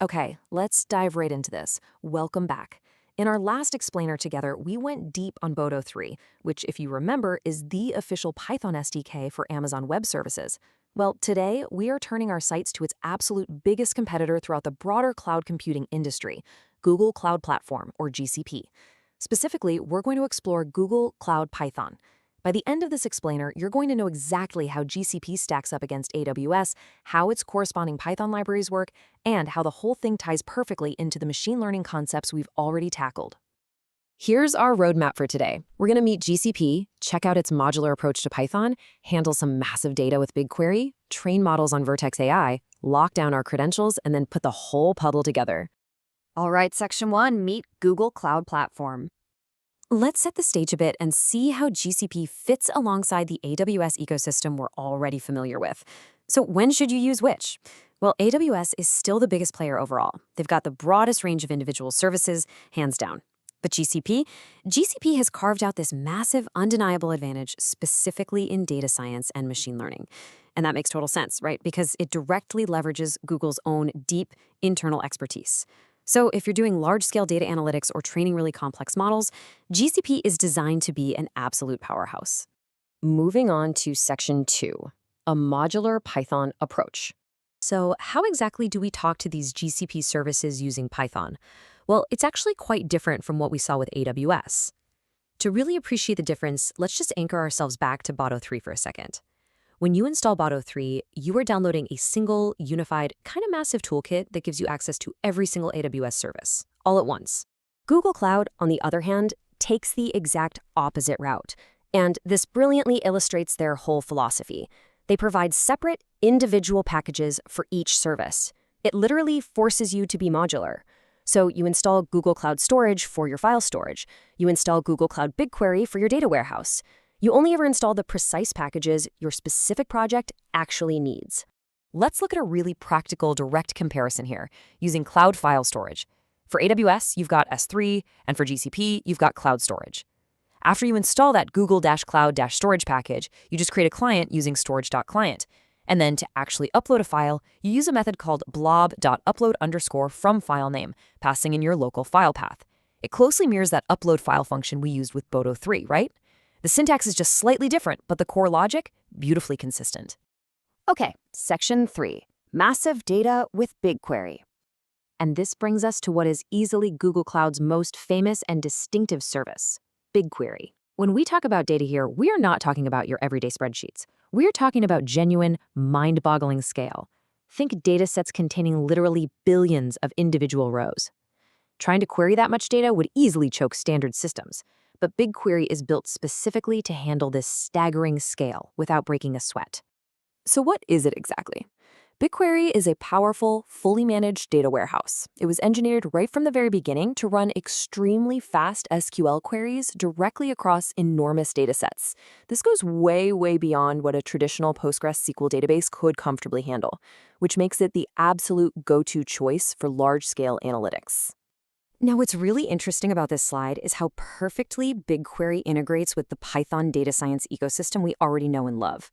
Okay, let's dive right into this. Welcome back. In our last explainer together, we went deep on Boto 3, which, if you remember, is the official Python SDK for Amazon Web Services. Well, today, we are turning our sights to its absolute biggest competitor throughout the broader cloud computing industry, Google Cloud Platform, or GCP. Specifically, we're going to explore Google Cloud Python. By the end of this explainer, you're going to know exactly how GCP stacks up against AWS, how its corresponding Python libraries work, and how the whole thing ties perfectly into the machine learning concepts we've already tackled. Here's our roadmap for today. We're going to meet GCP, check out its modular approach to Python, handle some massive data with BigQuery, train models on Vertex AI, lock down our credentials, and then put the whole puzzle together. All right, Section 1, meet Google Cloud Platform. Let's set the stage a bit and see how GCP fits alongside the AWS ecosystem we're already familiar with. So when should you use which? Well, AWS is still the biggest player overall. They've got the broadest range of individual services, hands down. But GCP has carved out this massive, undeniable advantage specifically in data science and machine learning. And that makes total sense, right? Because it directly leverages Google's own deep internal expertise. So if you're doing large-scale data analytics or training really complex models, GCP is designed to be an absolute powerhouse. Moving on to Section 2, a modular Python approach. So how exactly do we talk to these GCP services using Python? Well, it's actually quite different from what we saw with AWS. To really appreciate the difference, let's just anchor ourselves back to Boto 3 for a second. When you install Boto 3, you are downloading a single, unified, kind of massive toolkit that gives you access to every single AWS service, all at once. Google Cloud, on the other hand, takes the exact opposite route, and this brilliantly illustrates their whole philosophy. They provide separate, individual packages for each service. It literally forces you to be modular. So you install Google Cloud Storage for your file storage. You install Google Cloud BigQuery for your data warehouse. You only ever install the precise packages your specific project actually needs. Let's look at a really practical, direct comparison here, using cloud file storage. For AWS, you've got S3, and for GCP, you've got cloud storage. After you install that Google-Cloud-Storage package, you just create a client using storage.client. And then to actually upload a file, you use a method called blob.upload_from-file-name, passing in your local file path. It closely mirrors that upload file function we used with Boto 3, right? The syntax is just slightly different, but the core logic, beautifully consistent. Okay, Section 3, massive data with BigQuery. And this brings us to what is easily Google Cloud's most famous and distinctive service, BigQuery. When we talk about data here, we are not talking about your everyday spreadsheets. We are talking about genuine, mind-boggling scale. Think datasets containing literally billions of individual rows. Trying to query that much data would easily choke standard systems. But BigQuery is built specifically to handle this staggering scale without breaking a sweat. So what is it exactly? BigQuery is a powerful, fully managed data warehouse. It was engineered right from the very beginning to run extremely fast SQL queries directly across enormous datasets. This goes way, way beyond what a traditional PostgreSQL database could comfortably handle, which makes it the absolute go-to choice for large-scale analytics. Now, what's really interesting about this slide is how perfectly BigQuery integrates with the Python data science ecosystem we already know and love.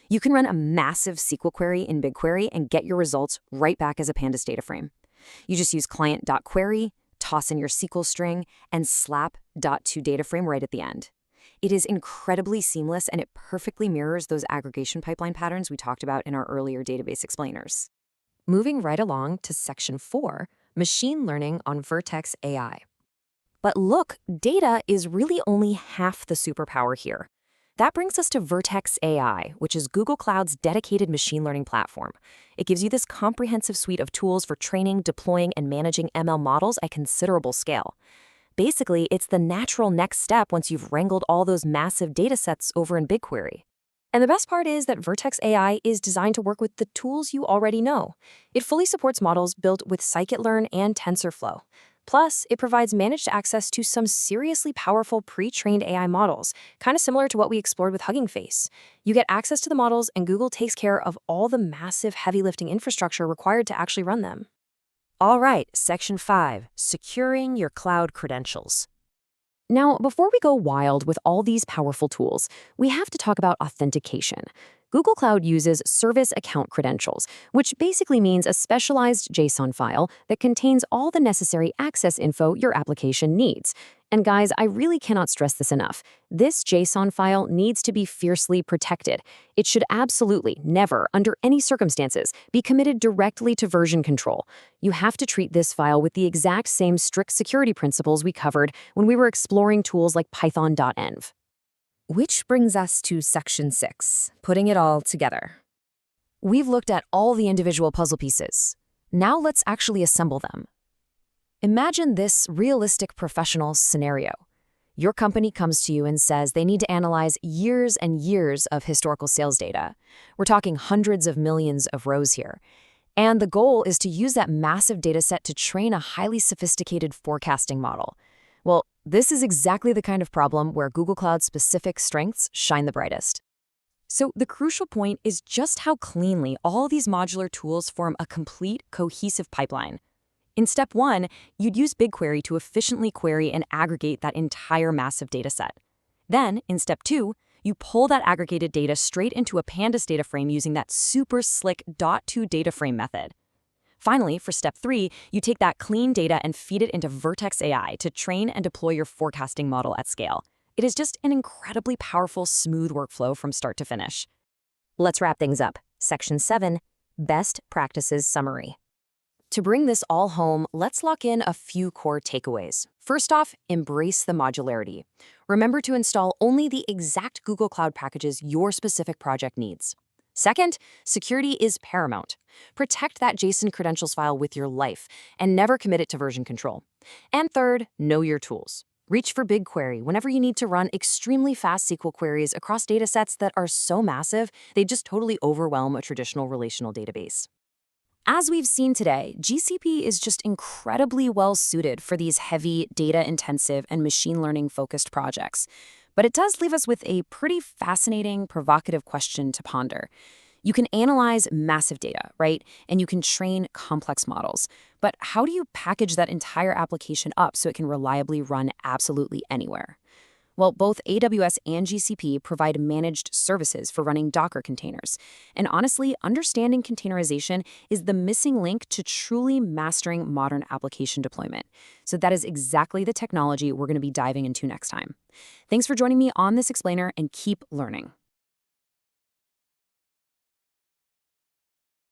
You can run a massive SQL query in BigQuery and get your results right back as a pandas data frame. You just use client.query, toss in your SQL string, and slap .toDataFrame right at the end. It is incredibly seamless, and it perfectly mirrors those aggregation pipeline patterns we talked about in our earlier database explainers. Moving right along to Section 4, machine learning on Vertex AI. But look, data is really only half the superpower here. That brings us to Vertex AI, which is Google Cloud's dedicated machine learning platform. It gives you this comprehensive suite of tools for training, deploying, and managing ML models at considerable scale. Basically, it's the natural next step once you've wrangled all those massive data sets over in BigQuery. And the best part is that Vertex AI is designed to work with the tools you already know. It fully supports models built with scikit-learn and TensorFlow. Plus, it provides managed access to some seriously powerful pre-trained AI models, kind of similar to what we explored with Hugging Face. You get access to the models, and Google takes care of all the massive heavy lifting infrastructure required to actually run them. All right, Section 5, securing your cloud credentials. Now, before we go wild with all these powerful tools, we have to talk about authentication. Google Cloud uses service account credentials, which basically means a specialized JSON file that contains all the necessary access info your application needs. And guys, I really cannot stress this enough. This JSON file needs to be fiercely protected. It should absolutely never, under any circumstances, be committed directly to version control. You have to treat this file with the exact same strict security principles we covered when we were exploring tools like python.env. Which brings us to section 6, putting it all together. We've looked at all the individual puzzle pieces. Now let's actually assemble them. Imagine this realistic professional scenario. Your company comes to you and says they need to analyze years and years of historical sales data. We're talking hundreds of millions of rows here. And the goal is to use that massive data set to train a highly sophisticated forecasting model. Well, this is exactly the kind of problem where Google Cloud's specific strengths shine the brightest. So the crucial point is just how cleanly all these modular tools form a complete, cohesive pipeline. In step 1, you'd use BigQuery to efficiently query and aggregate that entire massive data set. Then, in step 2, you pull that aggregated data straight into a pandas data frame using that super slick .to data frame method. Finally, for step 3, you take that clean data and feed it into Vertex AI to train and deploy your forecasting model at scale. It is just an incredibly powerful, smooth workflow from start to finish. Let's wrap things up. Section 7, Best Practices Summary. To bring this all home, let's lock in a few core takeaways. First off, embrace the modularity. Remember to install only the exact Google Cloud packages your specific project needs. Second, security is paramount. Protect that JSON credentials file with your life and never commit it to version control. And third, know your tools. Reach for BigQuery whenever you need to run extremely fast SQL queries across datasets that are so massive, they just totally overwhelm a traditional relational database. As we've seen today, GCP is just incredibly well suited for these heavy, data-intensive, and machine learning-focused projects. But it does leave us with a pretty fascinating, provocative question to ponder. You can analyze massive data, right? And you can train complex models. But how do you package that entire application up so it can reliably run absolutely anywhere? Well, both AWS and GCP provide managed services for running Docker containers. And honestly, understanding containerization is the missing link to truly mastering modern application deployment. So that is exactly the technology we're going to be diving into next time. Thanks for joining me on this explainer, and keep learning.